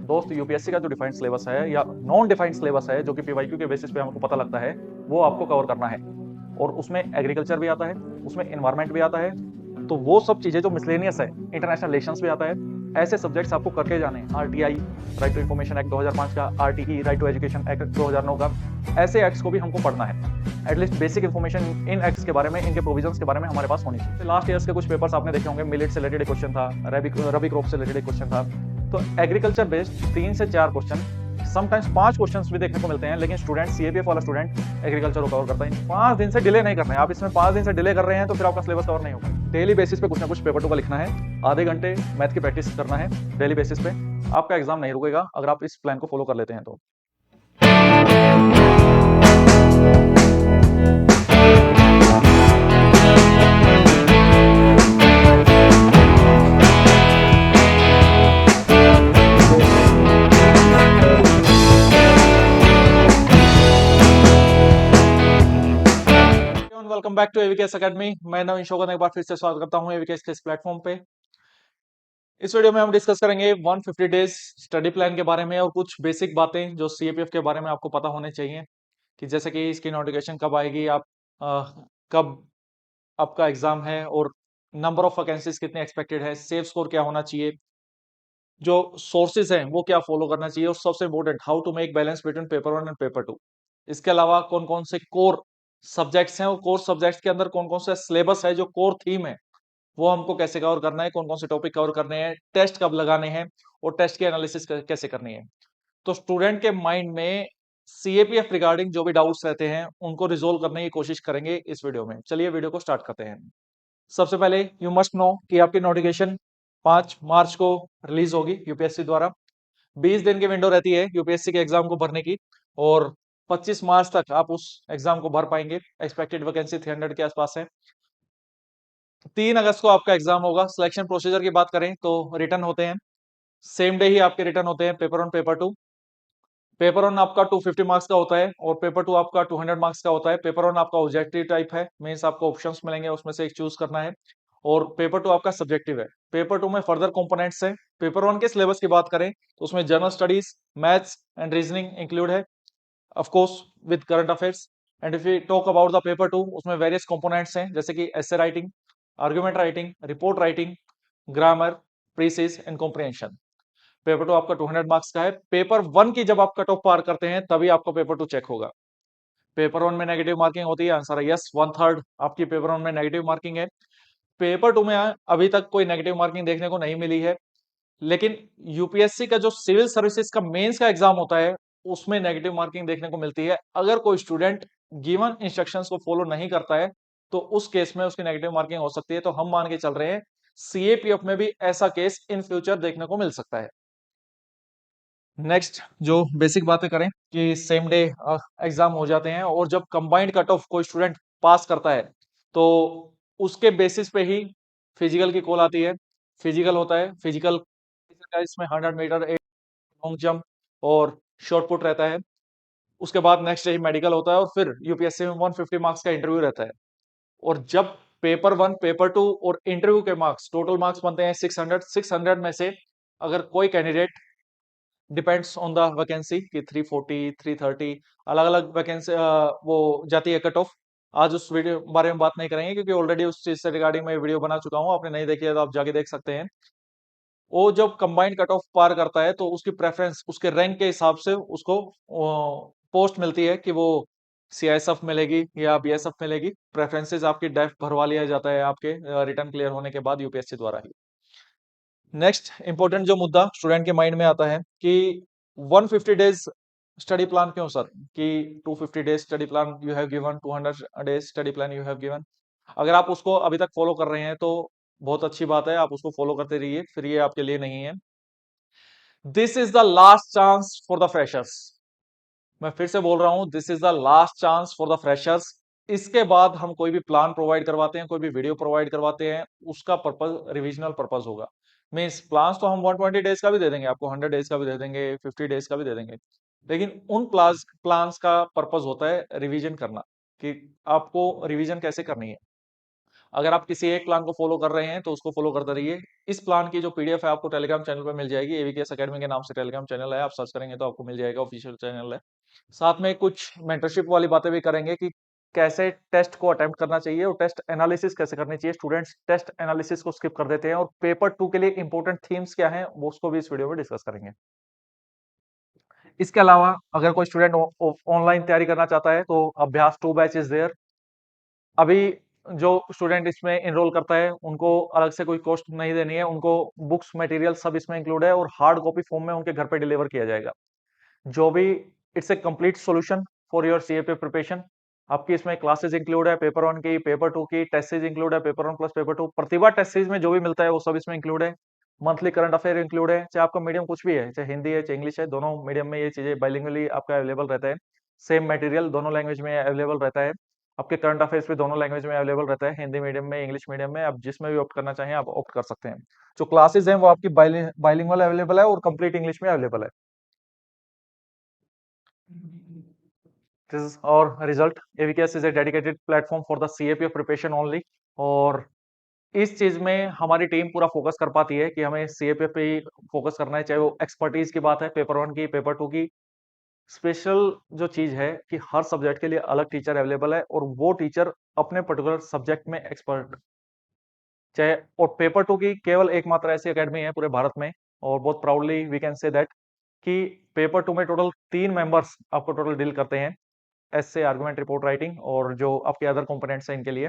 दोस्त यूपीएससी का जो डिफाइंड सिलेबस है या नॉन डिफाइंड सिलेबस है जो कि पीवाईक्यू के बेसिस पे हमको पता लगता है, वो आपको कवर करना है। और उसमें एग्रीकल्चर भी आता है, उसमें एनवायरमेंट भी आता है। तो वो सब चीजें जो मिसलेनियस है, इंटरनेशनल रिलेशंस भी आता है। ऐसे सब्जेक्ट्स आपको करके जाने हैं। RTI, right to information act 2005 का, RTE, right to education act 2009 का, ऐसे एक्ट्स को भी हमको पढ़ना है। एटलीस्ट बेसिक इन्फॉर्मेशन इन एक्ट्स के बारे में, इनके प्रोविजंस के बारे में हमारे पास होनी चाहिए। लास्ट ईयर्स के कुछ पेपर्स आपने देखे होंगे, मिलेट से रिलेटेड क्वेश्चन था, रबी क्रॉप से रिलेटेड क्वेश्चन था। तो एग्रीकल्चर बेस्ड 3 से 4 क्वेश्चन, समटाइम्स 5 क्वेश्चंस भी देखने को मिलते हैं, लेकिन स्टूडेंट, सीएपीएफ वाला स्टूडेंट एग्रीकल्चर को कवर करता है। 5 दिन से डिले नहीं करना है। आप इसमें 5 दिन से डिले कर रहे हैं तो फिर आपका सिलेबस कवर नहीं होगा। डेली बेसिस पे कुछ ना कुछ पेपर 2 का लिखना है, आधे घंटे मैथ की प्रैक्टिस करना है डेली बेसिस पे। आपका एग्जाम नहीं रुकेगा अगर आप इस प्लान को फॉलो कर लेते हैं तो। Welcome back to AVKS academy. मैं नवीन शोगन एक बार फिर से स्वागत करता हूं एवीकेएस के इस प्लेटफॉर्म पे। इस वीडियो में हम डिस्कस करेंगे 150 डेज स्टडी प्लान के बारे में और कुछ बेसिक बातें जो सीएपीएफ के बारे में आपको पता होने चाहिए, कि जैसे कि इसकी नोटिफिकेशन कब आएगी, आप कब आपका एग्जाम है, और नंबर ऑफ वैकेंसीज कितने एक्सपेक्टेड है, सेफ स्कोर क्या होना चाहिए, जो सोर्सेज हैं वो क्या फॉलो करना चाहिए, और सबसे important how to make balance between paper 1 and paper 2। इसके अलावा कौन कौन से कोर सब्जेक्ट्स हैं और कोर सब्जेक्ट्स के अंदर कौन कौन सा सिलेबस है, जो कोर थीम है वो हमको कैसे कवर करना है, कौन कौन से टॉपिक कवर करने हैं, टेस्ट कब लगाने हैं, और टेस्ट की एनालिसिस कैसे करनी है। तो स्टूडेंट के माइंड में सीएपीएफ रिगार्डिंग जो भी डाउट्स रहते हैं उनको रिजोल्व करने की कोशिश करेंगे इस वीडियो में। चलिए वीडियो को स्टार्ट करते हैं। सबसे पहले यू मस्ट नो कि आपकी नोटिफिकेशन 5 मार्च को रिलीज होगी यूपीएससी द्वारा। 20 दिन की विंडो रहती है यूपीएससी के एग्जाम को भरने की, और 25 मार्च तक आप उस एग्जाम को भर पाएंगे। एक्सपेक्टेड वैकेंसी 300 के आसपास है। 3 अगस्त को आपका एग्जाम होगा। सिलेक्शन प्रोसीजर की बात करें तो रिटर्न होते हैं, सेम डे ही आपके रिटर्न होते हैं, पेपर 1 पेपर 2। पेपर 1 आपका 250 मार्क्स का होता है और पेपर 2 आपका 200 मार्क्स का होता है। पेपर 1 आपका ऑब्जेक्टिव टाइप है, मींस आपको ऑप्शंस मिलेंगे, उसमें से एक चूज करना है। और पेपर 2 आपका सब्जेक्टिव है। पेपर 2 में फर्दर कंपोनेंट्स है। पेपर 1 के सिलेबस की बात करें तो उसमें general studies, maths and reasoning include है, of course with current affairs. And if you talk about the paper 2, उसमें वेरियस कंपोनेंट्स हैं, जैसे कि essay writing, argument writing, report writing, grammar, precis and comprehension. Paper 2 आपका 200 marks का है। Paper 1 की जब आप कट ऑफ पार करते हैं तभी आपका पेपर 2 चेक होगा। पेपर 1 में नेगेटिव मार्किंग होती है, आंसर है यस, 1/3 आपकी पेपर 1 में नेगेटिव मार्किंग है। पेपर 2 में अभी तक कोई नेगेटिव मार्किंग देखने को नहीं मिली है, लेकिन यूपीएससी का जो सिविल सर्विसेज का मेंस का एग्जाम होता है उसमें नेगेटिव मार्किंग देखने को मिलती है। अगर कोई स्टूडेंट गिवन इंस्ट्रक्शंस को फॉलो नहीं करता है तो उस केस में उसकी नेगेटिव मार्किंग हो सकती है। तो हम मान के चल रहे हैं सीएपीएफ में भी ऐसा केस इन फ्यूचर देखने को मिल सकता है। नेक्स्ट जो बेसिक बातें करें कि सेम डे एग्जाम हो जाते हैं, और जब कंबाइंड कट ऑफ कोई स्टूडेंट पास करता है तो उसके बेसिस पे ही फिजिकल की कॉल आती है। फिजिकल होता है, फिजिकल इसमें 100 मीटर लॉन्ग जंप और शॉर्ट पुट रहता है। उसके बाद नेक्स्ट डे ही मेडिकल होता है, और फिर यूपीएससी में 150 मार्क्स का इंटरव्यू रहता है। और जब पेपर 1, पेपर 2 और इंटरव्यू के मार्क्स, टोटल मार्क्स बनते हैं 600 में से अगर कोई candidate, depends on the vacancy कि 340, 330 अलग अलग वैकेंसी वो जाती है कट ऑफ। आज उस वीडियो बारे में बात नहीं करेंगे क्योंकि ऑलरेडी उस चीज से रिगार्डिंग मैं वीडियो बना चुका हूं। आपने नहीं देखी है तो आप जाके देख सकते हैं। वो जब कंबाइंड कट ऑफ पार करता है तो उसकी प्रेफरेंस उसके रैंक के हिसाब से उसको पोस्ट मिलती है कि वो सीआईएसएफ मिलेगी या बीएसएफ मिलेगी। प्रेफरेंसेस आपकी डेफ भरवा लिया जाता है आपके रिटर्न क्लियर होने के बाद यूपीएससी द्वारा ही। नेक्स्ट इंपॉर्टेंट जो मुद्दा स्टूडेंट के माइंड में आता है कि 150 डेज स्टडी प्लान क्यों सर, कि 250 days study plan you have given, 200 days study plan you have given. अगर आप उसको अभी तक फॉलो कर रहे हैं तो बहुत अच्छी बात है, आप उसको फॉलो करते रहिए, फिर ये आपके लिए नहीं है। This is the last chance for the freshers. मैं फिर से बोल रहा हूं, this is the last chance for the freshers. इसके बाद हम कोई भी प्लान प्रोवाइड करवाते हैं, कोई भी वीडियो प्रोवाइड करवाते हैं, उसका पर्पज रिविजनल पर्पज होगा। मीन्स प्लान्स तो हम 120 डेज का भी दे देंगे आपको, 100 डेज का भी दे देंगे, 50 डेज का भी दे देंगे, लेकिन उन प्लान्स का पर्पज होता है रिवीजन करना, कि आपको रिवीजन कैसे करनी है। अगर आप किसी एक प्लान को फॉलो कर रहे हैं तो उसको फॉलो करते रहिए। इस प्लान की जो पीडीएफ है आपको टेलीग्राम चैनल पे मिल जाएगी, एवीकेएस एकेडमी के नाम से टेलीग्राम चैनल है, आप सर्च करेंगे तो आपको मिल जाएगा, ऑफिशियल चैनल है। साथ में कुछ मेंटरशिप वाली बातें भी करेंगे कि कैसे टेस्ट को अटेम्प्ट करना चाहिए और टेस्ट एनालिसिस कैसे करनी चाहिए। स्टूडेंट्स टेस्ट एनालिसिस को स्किप कर देते हैं, और पेपर 2 के लिए इंपॉर्टेंट थीम्स क्या हैं वो उसको भी इस वीडियो में डिस्कस करेंगे। इसके अलावा अगर कोई स्टूडेंट ऑनलाइन तैयारी करना चाहता है तो अभ्यास 2 बैच इज देयर। अभी जो स्टूडेंट इसमें एनरोल करता है उनको अलग से कोई कॉस्ट नहीं देनी है, उनको बुक्स मटेरियल सब इसमें इंक्लूड है और हार्ड कॉपी फॉर्म में उनके घर पे डिलीवर किया जाएगा। जो भी it's a complete solution for your CAP preparation. आपकी इसमें क्लासेस इंक्लूड है, पेपर 1 की, पेपर 2 की, टेस्ट सीरीज इंक्लूड है, पेपर 1 प्लस पेपर 2, प्रतिभा टेस्ट सीरीज में जो भी मिलता है वो सब इसमें इंक्लूड है। मंथली करंट अफेयर इंक्लूड है, चाहे आपका मीडियम कुछ भी है, चाहे हिंदी है चाहे इंग्लिश है, दोनों मीडियम में ये चीजें बाइलिंगुअली आपका अवेलेबल रहता है। सेम मटेरियल दोनों लैंग्वेज में अवेलेबल रहता है। आपके करंट अफेयर्स भी दोनों लैंग्वेज में अवेलेबल रहता है, हिंदी मीडियम में, इंग्लिश मीडियम में, आप जिसमें भी ऑप्ट करना चाहें आप ऑप्ट कर सकते हैं। जो क्लासेस हैं वो आपकी बाइलिंगुअल अवेलेबल है और कंप्लीट इंग्लिश में अवेलेबल है। This is our result. AVKS is a dedicated platform for the CAPF preparation only। और इस चीज में हमारी टीम पूरा फोकस कर पाती है कि हमें सीएपीएफ पे ही फोकस करना है, चाहे वो एक्सपर्टीज की बात है, पेपर 1 की, पेपर 2 की। स्पेशल जो चीज है कि हर सब्जेक्ट के लिए अलग टीचर अवेलेबल है और वो टीचर अपने पर्टिकुलर सब्जेक्ट में एक्सपर्ट चाहे। और पेपर 2 की केवल एकमात्र ऐसी एकेडमी है पूरे भारत में, और बहुत proudly we can say that कि पेपर 2 में टोटल 3 मेंबर्स आपको टोटल डील करते हैं, एसए, आर्गुमेंट, रिपोर्ट राइटिंग, और जो आपके अदर कंपोनेंट्स हैं इनके लिए।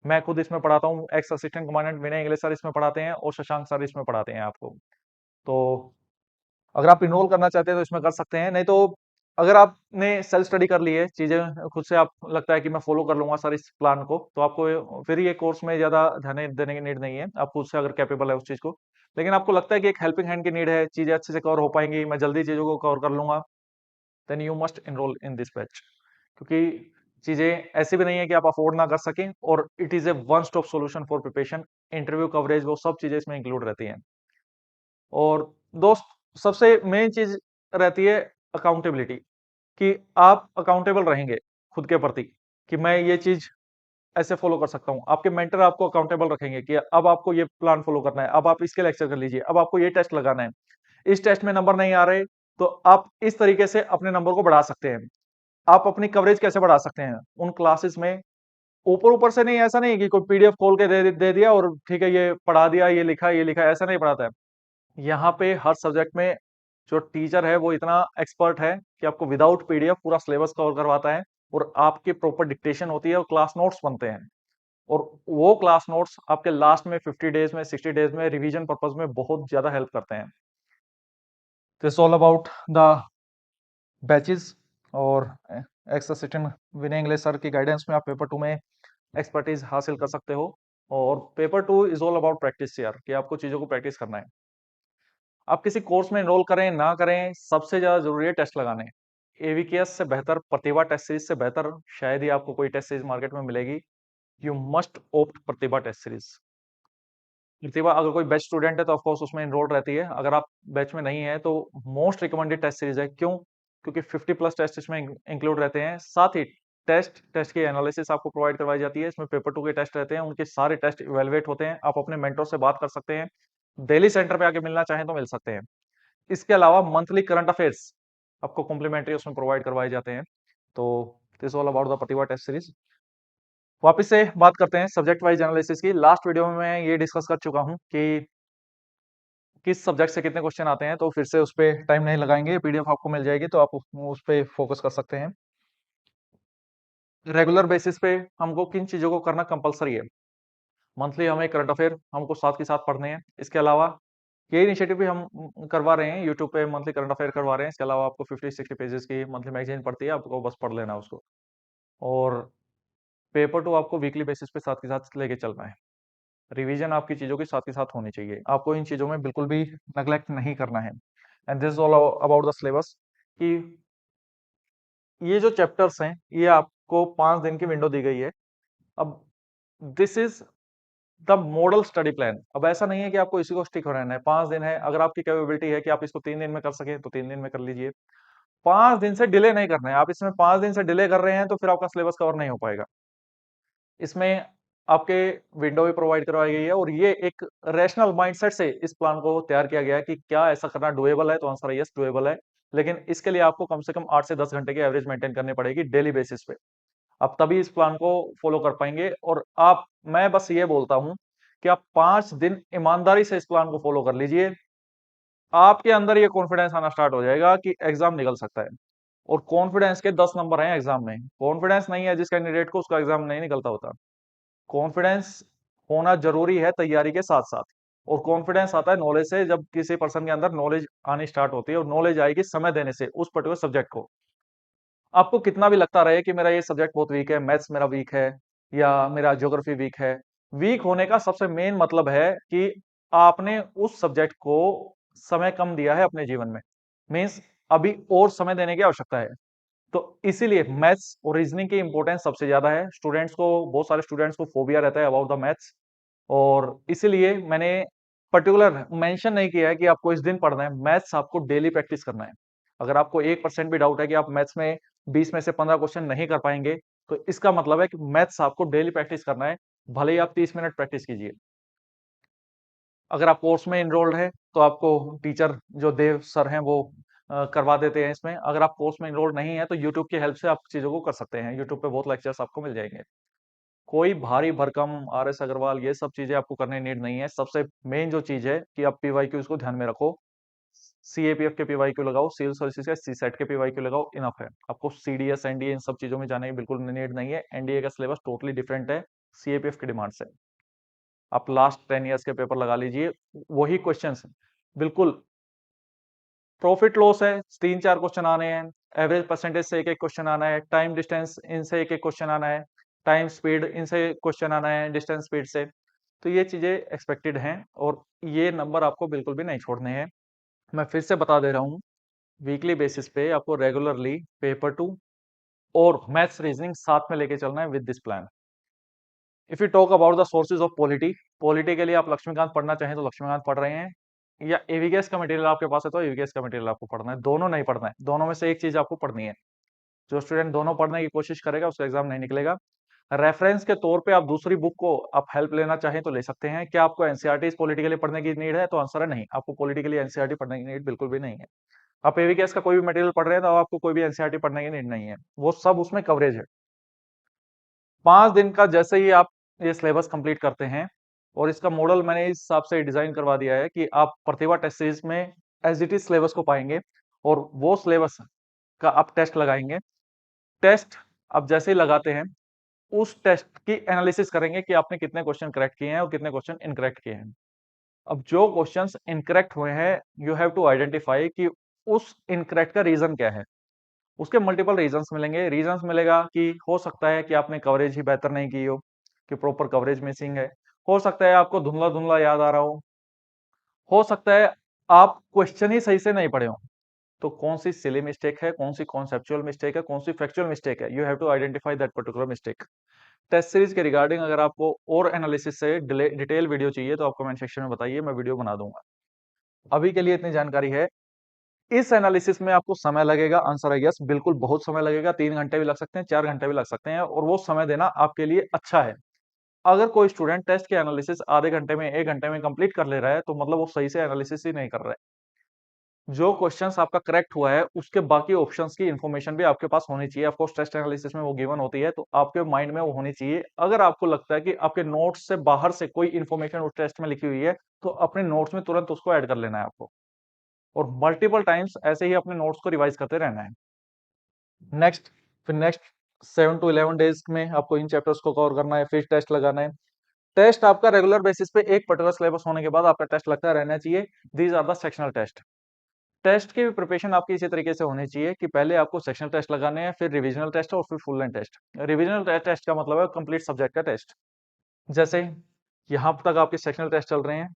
मैं खुद इसमें पढ़ाता हूँ, एक्स असिस्टेंट कमांडेंट विनय इंग्लिश सर इसमें पढ़ाते हैं और शशांक सर इसमें पढ़ाते हैं आपको। तो अगर आप इनरोल करना चाहते हैं तो इसमें कर सकते हैं, नहीं तो अगर आपने सेल्फ स्टडी कर ली है चीजें खुद से, आप लगता है कि मैं फॉलो कर लूंगा सर इस प्लान को, तो आपको फिर ये कोर्स में ज्यादा ध्यान देने की नीड नहीं है, आप खुद से अगर कैपेबल है उस चीज को। लेकिन आपको लगता है कि एक हेल्पिंग हैंड की नीड है, चीजें अच्छे से कवर हो पाएंगी, मैं जल्दी चीजों को कवर कर लूंगा, then you must enrol in this batch. क्योंकि चीजें ऐसी भी नहीं है कि आप अफोर्ड ना कर सकें, और it is a one stop solution for preparation. Interview coverage वो सब चीजें इसमें इंक्लूड रहती हैं। और दोस्त, सबसे मेन चीज रहती है अकाउंटेबिलिटी, कि आप अकाउंटेबल रहेंगे खुद के प्रति, कि मैं ये चीज ऐसे फॉलो कर सकता हूँ। आपके मेंटर आपको अकाउंटेबल रखेंगे कि अब आपको ये प्लान फॉलो करना है, अब आप इसके लेक्चर कर लीजिए, अब आपको ये टेस्ट लगाना है, इस टेस्ट में नंबर नहीं आ रहे तो आप इस तरीके से अपने नंबर को बढ़ा सकते हैं। आप अपनी कवरेज कैसे बढ़ा सकते हैं उन क्लासेस में, ऊपर ऊपर से नहीं, ऐसा नहीं है कि कोई पीडीएफ खोल के दे दिया और ठीक है ये पढ़ा दिया, ये लिखा, ऐसा नहीं पढ़ाता है। यहाँ पे हर सब्जेक्ट में जो टीचर है वो इतना एक्सपर्ट है कि आपको विदाउट पीडीएफ पूरा सिलेबस कवर करवाता है, और आपकी प्रॉपर डिक्टेशन होती है और क्लास नोट्स बनते हैं। और वो क्लास नोट्स आपके लास्ट में 50 डेज में, 60 डेज में रिवीजन पर्पज में बहुत ज्यादा हेल्प करते हैं। This all about the batches. और एक्स असिस्टेंट विनय इंग्लिश सर की गाइडेंस में आप पेपर 2 में एक्सपर्टीज हासिल कर सकते हो। और paper 2 is all about practice यार, कि आपको चीजों को प्रैक्टिस करना है। आप किसी कोर्स में एनरोल करें ना करें, सबसे ज्यादा जरूरी है टेस्ट लगाने। एवीकेएस से बेहतर, प्रतिभा टेस्ट सीरीज से बेहतर शायद ही आपको कोई टेस्ट सीरीज मार्केट में मिलेगी। You must opt Pratibha test series. Pratibha अगर कोई बेस्ट स्टूडेंट है तो ऑफकोर्स उसमें एनरोल रहती है, अगर आप बैच में नहीं है तो मोस्ट रिकमेंडेड टेस्ट सीरीज है। क्यों? क्योंकि 50 प्लस टेस्ट इसमें इंक्लूड रहते हैं, साथ ही टेस्ट की एनालिसिस आपको प्रोवाइड करवाई जाती है। इसमें पेपर 2 के टेस्ट रहते हैं, उनके सारे टेस्ट इवेलुएट होते हैं, आप अपने मेंटर से बात कर सकते हैं, दिल्ली सेंटर पे आके मिलना चाहें तो मिल सकते हैं। इसके अलावा मंथली करंट अफेयर्स आपको कॉम्प्लीमेंट्री उसमें प्रोवाइड करवाए जाते हैं। तो this all about the Pratibha test series. वापस से बात करते हैं सब्जेक्ट वाइज एनालिसिस की। लास्ट वीडियो में मैं ये डिस्कस कर चुका हूं कि किस सब्जेक्ट से कितने क्वेश्चन आते हैं, तो फिर से उस पर टाइम नहीं लगाएंगे, पीडीएफ आपको मिल जाएगी तो आप उस पर फोकस कर सकते हैं। रेगुलर बेसिस पे हमको किन चीजों को करना कंपलसरी है। मंथली हमें करंट अफेयर हमको साथ के साथ पढ़ने हैं। इसके अलावा ये इनिशिएटिव भी हम करवा रहे हैं, यूट्यूब पे मंथली करंट अफेयर करवा रहे हैं। इसके अलावा आपको 50-60 पेजेस की मंथली मैगजीन पड़ती है, आपको बस पढ़ लेना उसको। और पेपर 2 आपको वीकली बेसिस पे साथ के साथ लेके चलना है। रिवीजन आपकी चीजों के साथ ही साथ होनी चाहिए, आपको इन चीजों में बिल्कुल भी नेग्लेक्ट नहीं करना है। And this all about the syllabus, कि ये जो चैप्टर्स हैं ये आपको 5 दिन की विंडो दी गई है। अब this is the model study plan. अब ऐसा नहीं है कि आपको इसी को स्टिक रहना है, 5 दिन है, अगर आपकी कैपेबिलिटी है कि आप इसको 3 दिन में कर सके तो 3 दिन में कर लीजिए। 5 दिन से डिले नहीं करना है, आप इसमें 5 दिन से डिले कर रहे हैं तो फिर आपका सिलेबस कवर नहीं हो पाएगा। इसमें आपके विंडो भी प्रोवाइड करवाई गई है और ये एक रैशनल माइंडसेट से इस प्लान को तैयार किया गया है कि क्या ऐसा करना डुएबल है, तो आंसर है यस डुएबल है। लेकिन इसके लिए आपको कम से कम 8 से 10 घंटे की एवरेज मेंटेन करनी पड़ेगी डेली बेसिस पे। आप तभी इस प्लान को फॉलो कर पाएंगे। और आप मैं बस ये बोलता हूं कि आप 5 दिन ईमानदारी से इस प्लान को फॉलो कर लीजिए, आपके अंदर ये कॉन्फिडेंस आना स्टार्ट हो जाएगा कि एग्जाम निकल सकता है। और कॉन्फिडेंस के 10 नंबर हैं एग्जाम में। कॉन्फिडेंस नहीं है जिस कैंडिडेट को, उसका एग्जाम नहीं निकलता होता। कॉन्फिडेंस होना जरूरी है तैयारी के साथ साथ। और कॉन्फिडेंस आता है नॉलेज से, जब किसी पर्सन के अंदर नॉलेज आनी स्टार्ट होती है, और नॉलेज आएगी समय देने से उस पर्टिकुलर सब्जेक्ट को। आपको कितना भी लगता रहे कि मेरा ये सब्जेक्ट बहुत वीक है, मैथ्स मेरा वीक है या मेरा ज्योग्राफी वीक है, वीक होने का सबसे मेन मतलब है कि आपने उस सब्जेक्ट को समय कम दिया है अपने जीवन में। मीन्स अभी और समय देने की आवश्यकता है। तो इसीलिए मैथ्स और रीजनिंग की इंपॉर्टेंस सबसे ज्यादा है। स्टूडेंट्स को, बहुत सारे स्टूडेंट्स को फोबिया रहता है अबाउट द मैथ्स। और इसीलिए मैंने पर्टिकुलर मेंशन नहीं किया है कि आपको इस दिन पढ़ना है। मैथ्स आपको डेली प्रैक्टिस करना है। अगर आपको 1% भी डाउट है कि आप मैथ्स में 20 में से 15 क्वेश्चन नहीं कर पाएंगे, तो इसका मतलब है कि मैथ्स आपको डेली प्रैक्टिस करना है, भले ही आप 30 मिनट प्रैक्टिस कीजिए। अगर आप कोर्स में इनरोल्ड है तो आपको टीचर जो देव सर हैं वो करवा देते हैं इसमें। अगर आप कोर्स में इनरोल्ड नहीं है तो यूट्यूब की हेल्प से आप चीजों को कर सकते हैं। यूट्यूब पे बहुत लेक्चर्स आपको मिल जाएंगे। कोई भारी भरकम आर एस अग्रवाल ये सब चीजें आपको करने नीड नहीं है। सबसे मेन जो चीज है कि आप पीवाईक्यूज को ध्यान में रखो। सीएपीएफ के पीवाईक्यू लगाओ, सिविल सर्विसेज के सीसेट के पीवाईक्यू लगाओ, इनफ है। आपको सीडीएस एनडीए इन सब चीजों में जाने की बिल्कुल नीड नहीं है। एनडीए का सिलेबस टोटली डिफरेंट है सीएपीएफ की डिमांड से। आप लास्ट 10 ईयर्स के पेपर लगा लीजिए, वही क्वेश्चंस बिल्कुल। प्रॉफिट लॉस है, 3-4 क्वेश्चन आने हैं। एवरेज परसेंटेज से एक एक क्वेश्चन आना है। टाइम डिस्टेंस इनसे एक एक क्वेश्चन आना है। टाइम स्पीड इनसे क्वेश्चन आना है, डिस्टेंस स्पीड से। तो ये चीजें एक्सपेक्टेड हैं और ये नंबर आपको बिल्कुल भी नहीं छोड़ने हैं। मैं फिर से बता दे रहा हूँ, वीकली बेसिस पे आपको रेगुलरली पेपर 2 और मैथ्स रीजनिंग साथ में लेके चलना है with this plan. If you talk about the sources of polity, polity के लिए आप लक्ष्मीकांत पढ़ना चाहें तो लक्ष्मीकांत पढ़ रहे हैं, या एवीकेएस का मटेरियल आपके पास है तो एवीकेएस का मटेरियल आपको पढ़ना है। दोनों नहीं पढ़ना है, दोनों में से एक चीज आपको पढ़नी है। जो स्टूडेंट दोनों पढ़ने की कोशिश करेगा उसका एग्जाम नहीं निकलेगा। रेफरेंस के तौर पे आप दूसरी बुक को आप हेल्प लेना चाहें तो ले सकते हैं। क्या आपको एनसीईआरटी पॉलिटिकली पढ़ने की नीड है, तो आंसर है नहीं, आपको पॉलिटिकली एनसीईआरटी पढ़ने की नीड बिल्कुल भी नहीं है। आप एवीकेएस का कोई भी मटेरियल पढ़ रहे हैं तो आपको कोई भी एनसीईआरटी पढ़ने की नीड नहीं है, वो सब उसमें कवरेज है। 5 दिन का जैसे ही आप ये सिलेबस कंप्लीट करते हैं, और इसका मॉडल मैंने इस हिसाब से डिजाइन करवा दिया है कि आप प्रतिभा टेस्ट सीरीज में एज इट इज सिलेबस को पाएंगे, और वो सिलेबस का आप टेस्ट लगाएंगे। टेस्ट आप जैसे ही लगाते हैं, उस टेस्ट की एनालिसिस करेंगे कि आपने कितने क्वेश्चन करेक्ट किए हैं और कितने क्वेश्चन इनकरेक्ट किए हैं। अब जो क्वेश्चंस इनकरेक्ट हुए हैं, यू हैव टू आइडेंटिफाई कि उस इनकरेक्ट का रीजन क्या है। उसके मल्टीपल रीजंस मिलेंगे। रीजंस मिलेगा कि हो सकता है कि आपने कवरेज ही बेहतर नहीं की हो, कि प्रॉपर कवरेज मिसिंग है। हो सकता है आपको धुंधला धुंधला याद आ रहा हो सकता है आप क्वेश्चन ही सही से नहीं पढ़े हो। तो कौन सी सिली मिस्टेक है, कौन सी कॉन्सेप्चुअल मिस्टेक है, कौन सी फैक्चुअल मिस्टेक है, you have to identify that particular mistake. Test series के रिगार्डिंग अगर आपको और एनालिसिस से डिटेल वीडियो चाहिए तो आप कमेंट सेक्शन में बताइए, मैं वीडियो बना दूंगा। अभी के लिए इतनी जानकारी है। इस एनालिसिस में आपको समय लगेगा, आंसर है यस, बिल्कुल बहुत समय लगेगा। 3 घंटे भी लग सकते हैं, 4 घंटे भी लग सकते हैं, और वो समय देना आपके लिए अच्छा है। अगर कोई स्टूडेंट टेस्ट के एनालिसिस आधे घंटे में, 1 घंटे में कंप्लीट कर ले रहा है, तो मतलब वो सही से एनालिसिस ही नहीं कर रहा है। जो क्वेश्चंस आपका करेक्ट हुआ है उसके बाकी ऑप्शंस की इन्फॉर्मेशन भी आपके पास होनी चाहिए। ऑफकोर्स टेस्ट एनालिसिस में वो गिवन होती है, तो आपके माइंड में वो होनी चाहिए। अगर आपको लगता है कि आपके नोट्स से बाहर से कोई इन्फॉर्मेशन उस टेस्ट में लिखी हुई है, तो अपने नोट्स में तुरंत उसको ऐड कर लेना है आपको, और मल्टीपल टाइम्स ऐसे ही अपने नोट्स को रिवाइज करते रहना है। नेक्स्ट, फिर नेक्स्ट 7 to 11 डेज में आपको इन चैप्टर्स को कवर करना है, फिर टेस्ट लगाना है। टेस्ट आपका रेगुलर बेसिस पे एक पर्टिकुलर सिलेबस होने के बाद आपका टेस्ट लगता रहना चाहिए। These are the sectional test. Test की भी प्रिपरेशन आपकी इसी तरीके से होनी चाहिए कि पहले आपको सेक्शनल टेस्ट लगाने हैं, फिर रिविजनल टेस्ट और फिर full length test. Revisional test का मतलब है कंप्लीट सब्जेक्ट का टेस्ट। जैसे यहाँ तक आपके सेक्शनल टेस्ट चल रहे हैं,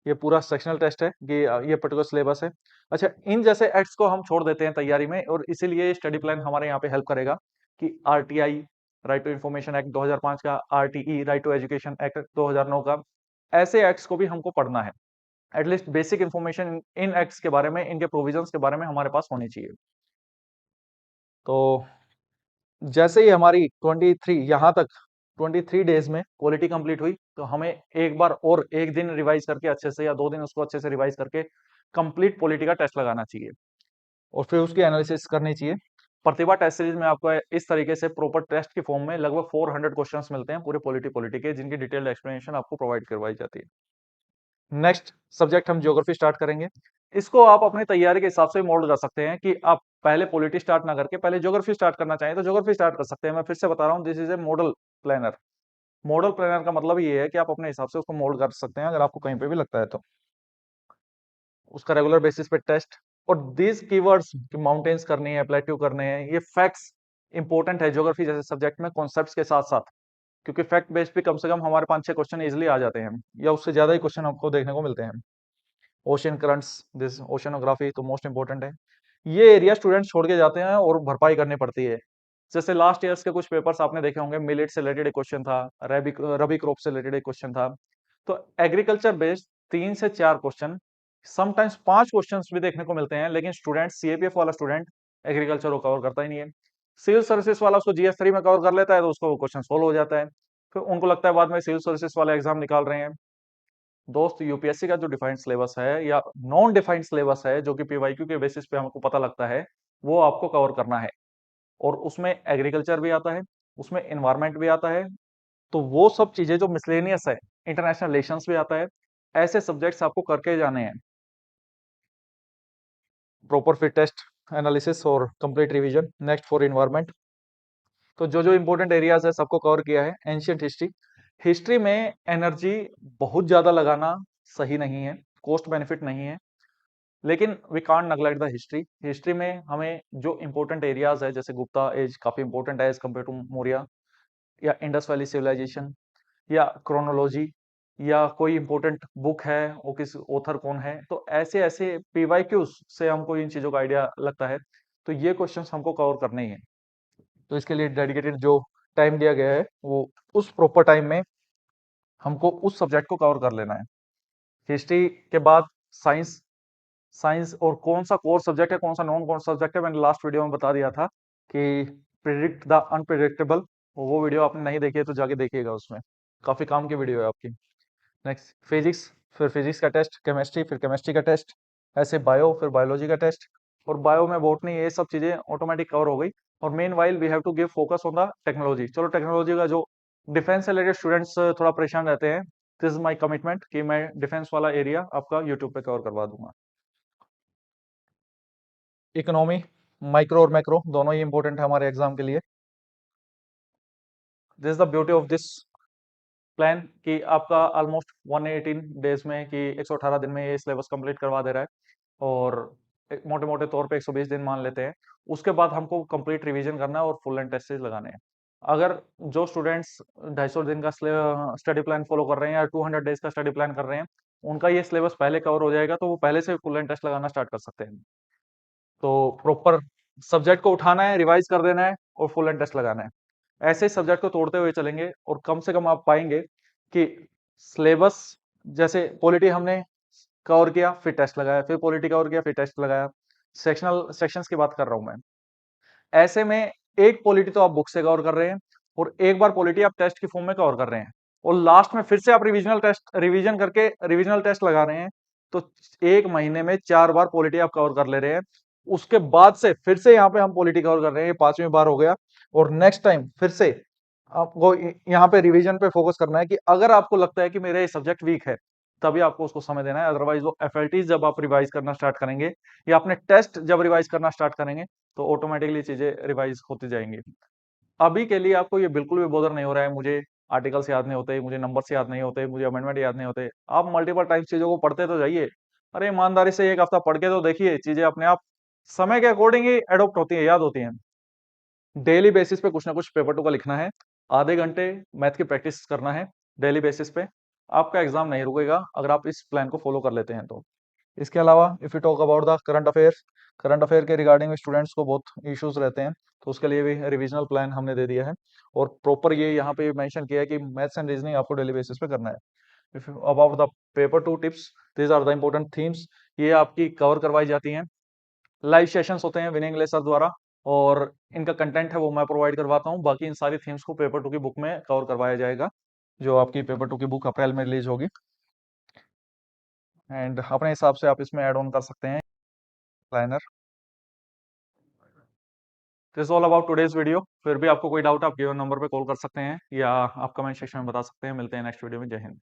ये पूरा सेक्शनल टेस्ट है कि ये पर्टिकुलर सिलेबस है। अच्छा, इन जैसे एक्ट्स को हम छोड़ देते हैं तैयारी में, और इसीलिए स्टडी प्लान हमारे यहाँ पे हेल्प करेगा कि RTI, right to information act 2005 का, RTE, right to education act 2009 का, ऐसे एक्ट्स को भी हमको पढ़ना है। एटलीस्ट बेसिक इन्फॉर्मेशन इन एक्ट्स के बारे में, इनके प्रोविजंस के बारे में हमारे पास होनी चाहिए। तो जैसे ही हमारी 23 यहाँ तक 23 डेज में पॉलिटी कंप्लीट हुई, तो हमें एक बार और एक दिन रिवाइज करके अच्छे से, या 2 दिन उसको अच्छे से रिवाइज करके कंप्लीट पॉलिटी का टेस्ट लगाना चाहिए और फिर उसकी एनालिसिस करनी चाहिए। प्रतिभा टेस्ट सीरीज में आपको इस तरीके से प्रॉपर टेस्ट की फॉर्म में लगभग 400 क्वेश्चंस मिलते हैं पूरे पॉलिटी के, जिनकी डिटेल्ड एक्सप्लेनेशन आपको प्रोवाइड करवाई जाती है। नेक्स्ट सब्जेक्ट हम ज्योग्राफी स्टार्ट करेंगे। इसको आप अपनी तैयारी के हिसाब से मोल्ड कर सकते हैं कि आप पहले पॉलिटी स्टार्ट ना करके पहले ज्योग्राफी स्टार्ट करना चाहें तो ज्योग्राफी स्टार्ट कर सकते हैं। मैं फिर से बता रहा हूँ, this is a model planner. Model planner का मतलब ये है कि आप अपने हिसाब से उसको मोल्ड कर सकते हैं अगर आपको कहीं पे भी लगता है तो। उसका रेगुलर बेसिस पे टेस्ट, और दीज कीवर्ड्स कि माउंटेन्स करनी है, प्लेट्यू करने हैं, ये फैक्ट्स इंपॉर्टेंट है ज्योग्राफी जैसे सब्जेक्ट में कॉन्सेप्ट्स के साथ साथ, क्योंकि फैक्ट बेस पे कम से कम हमारे 5-6 क्वेश्चन इजिली आ जाते हैं, या उससे ज्यादा ही क्वेश्चन आपको देखने को मिलते हैं। ओशन करंट्स, दिस ओशनोग्राफी तो मोस्ट इंपॉर्टेंट है। ये एरिया स्टूडेंट्स छोड़ के जाते हैं और भरपाई करनी पड़ती है। जैसे लास्ट ईयर्स के कुछ पेपर्स आपने देखे होंगे, मिलेट से रिलेटेड एक क्वेश्चन था, रबी रबी क्रॉप से रिलेटेड एक क्वेश्चन था। तो एग्रीकल्चर बेस्ड 3 से 4 क्वेश्चन, समटाइम्स 5 क्वेश्चन भी देखने को मिलते हैं, लेकिन स्टूडेंट, सीएपीएफ वाला स्टूडेंट एग्रीकल्चर को कवर करता ही नहीं है। सिविल सर्विसेज वाला उसको जीएस 3 में कवर कर लेता है तो उसको क्वेश्चन सोल्व हो जाता है, फिर उनको लगता है बाद में सिविल सर्विसेज वाला एग्जाम निकाल रहे हैं। दोस्त, यूपीएससी का जो डिफाइंड सिलेबस है या नॉन डिफाइंड सिलेबस है, जो कि पीवाईक्यू के बेसिस पे हमको पता लगता है, वो आपको कवर करना है। और उसमें एग्रीकल्चर भी आता है, उसमें एनवायरमेंट भी आता है, तो वो सब चीजें जो मिसलेनियस है, इंटरनेशनल रिलेशंस भी आता है, ऐसे सब्जेक्ट्स आपको करके जाने हैं। प्रॉपर फिट टेस्ट एनालिसिस और complete revision. Next for environment, तो जो जो इंपॉर्टेंट एरियाज है सबको कवर किया है। एंशियंट हिस्ट्री, हिस्ट्री में एनर्जी बहुत ज्यादा लगाना सही नहीं है, कॉस्ट बेनिफिट नहीं है, लेकिन we can't neglect the history. History में हमें जो इंपॉर्टेंट एरियाज है, जैसे गुप्ता एज काफी इंपॉर्टेंट है एज कम्पेयर टू मौर्य, या इंडस वैली सिविलाइजेशन, या क्रोनोलॉजी, या कोई इंपॉर्टेंट बुक है, वो किस ऑथर कौन है, तो ऐसे ऐसे पीवाईक्यूज से हमको इन चीजों का आइडिया लगता है, तो ये क्वेश्चंस हमको कवर करने ही है। तो इसके लिए डेडिकेटेड जो टाइम दिया गया है, वो उस प्रॉपर टाइम में हमको उस सब्जेक्ट को कवर कर लेना है। हिस्ट्री के बाद साइंस, साइंस और कौन सा कोर सब्जेक्ट है, कौन सा नॉन कोर सब्जेक्ट है, मैंने लास्ट वीडियो में बता दिया था कि प्रिडिक्ट द अनप्रिडिक्टेबल। वो वीडियो आपने नहीं देखी है तो जाके देखिएगा, उसमें काफी काम की वीडियो है आपकी। नेक्स्ट फिजिक्स, फिर फिजिक्स का टेस्ट, केमिस्ट्री, फिर केमिस्ट्री का टेस्ट, ऐसे बायो, फिर बायोलॉजी का टेस्ट, और बायो में बॉटनी, ये सब चीजें ऑटोमेटिक कवर हो गई। और meanwhile we have to give focus on the technology. चलो टेक्नोलॉजी का जो डिफेंस से रिलेटेड स्टूडेंट्स थोड़ा परेशान रहते हैं, दिस इज माई कमिटमेंट कि मैं डिफेंस वाला एरिया आपका यूट्यूब पे कवर करवा दूंगा। इकोनॉमी, माइक्रो और मैक्रो दोनों ही इंपॉर्टेंट है हमारे एग्जाम के लिए। This is the beauty of this plan कि आपका ऑलमोस्ट 118 डेज में, कि 118 दिन में ये सिलेबस कंप्लीट करवा दे रहा है, और मोटे मोटे तौर पे 120 दिन मान लेते हैं। उसके बाद हमको कंप्लीट रिवीजन करना है और फुल एंड टेस्ट लगाने हैं। अगर जो स्टूडेंट्स 250 दिन का स्टडी प्लान फॉलो कर रहे हैं या 200 डेज का स्टडी प्लान कर रहे हैं, उनका ये सिलेबस पहले कवर हो जाएगा, तो वो पहले से फुल एंड टेस्ट लगाना स्टार्ट कर सकते हैं। तो प्रॉपर सब्जेक्ट को उठाना है, रिवाइज कर देना है और फुल एंड टेस्ट लगाना है। ऐसे सब्जेक्ट को तोड़ते हुए चलेंगे और कम से कम आप पाएंगे कि सिलेबस, जैसे पॉलिटी हमने कवर किया फिर टेस्ट लगाया, फिर पॉलिटी कवर किया फिर टेस्ट लगाया, सेक्शनल सेक्शंस की बात कर रहा हूं मैं। ऐसे में एक पॉलिटी तो आप बुक से कवर कर रहे हैं, और एक बार पॉलिटी आप टेस्ट की फॉर्म में कवर कर रहे हैं, और लास्ट में फिर से आप रिविजनल टेस्ट, रिवीजन करके रिविजनल टेस्ट लगा रहे हैं, तो 1 महीने में 4 बार पॉलिटी आप कवर कर ले रहे हैं। उसके बाद से फिर से यहाँ पे हम पॉलिटी कवर कर रहे हैं, ये 5वीं बार हो गया। और नेक्स्ट टाइम फिर से आपको यहाँ पे रिवीजन पे फोकस करना है कि अगर आपको लगता है कि मेरा ये सब्जेक्ट वीक है, तभी आपको उसको समय देना है। अदरवाइज वो एफएलटीज जब आप रिवाइज करना स्टार्ट करेंगे, या अपने टेस्ट जब रिवाइज करना स्टार्ट करेंगे, तो ऑटोमेटिकली चीजें रिवाइज होती जाएंगी। अभी के लिए आपको ये बिल्कुल भी बोदर नहीं हो रहा है, मुझे आर्टिकल्स याद नहीं होते, मुझे नंबर्स याद नहीं होते, मुझे अमेंडमेंट याद नहीं होते। आप मल्टीपल टाइम्स चीजों को पढ़ते तो जाइए। अरे ईमानदारी से 1 हफ्ता पढ़ के तो देखिए, चीजें अपने आप समय के अकॉर्डिंग ही एडोप्ट होती है, याद होती हैं। डेली बेसिस पे कुछ ना कुछ पेपर टू का लिखना है, आधे घंटे मैथ की प्रैक्टिस करना है डेली बेसिस पे। आपका एग्जाम नहीं रुकेगा अगर आप इस प्लान को फॉलो कर लेते हैं तो। इसके अलावा if you talk about the current affairs, current affair के रिगार्डिंग स्टूडेंट्स को बहुत इश्यूज रहते हैं, तो उसके लिए भी रिविजनल प्लान हमने दे दिया है, और प्रॉपर ये यहाँ पे मेंशन किया है कि मैथ्स एंड रीजनिंग आपको डेली बेसिस पे करना है। If about the paper two tips, these are the important themes, ये आपकी कवर करवाई जाती हैं। लाइव सेशंस होते हैं विनय इंग्लिश सर द्वारा, और इनका कंटेंट है वो मैं प्रोवाइड करवाता हूँ। बाकी इन सारी थीम्स को पेपर टू की बुक में कवर करवाया जाएगा, जो आपकी पेपर टू की बुक अप्रैल में रिलीज होगी। एंड अपने हिसाब से आप इसमें ऐड ऑन कर सकते हैं planner. This all about today's video. फिर भी आपको कोई डाउट आप गिवन नंबर पे कॉल कर सकते हैं या आप कमेंट सेक्शन में बता सकते हैं। मिलते हैं नेक्स्ट वीडियो में। जय हिंद।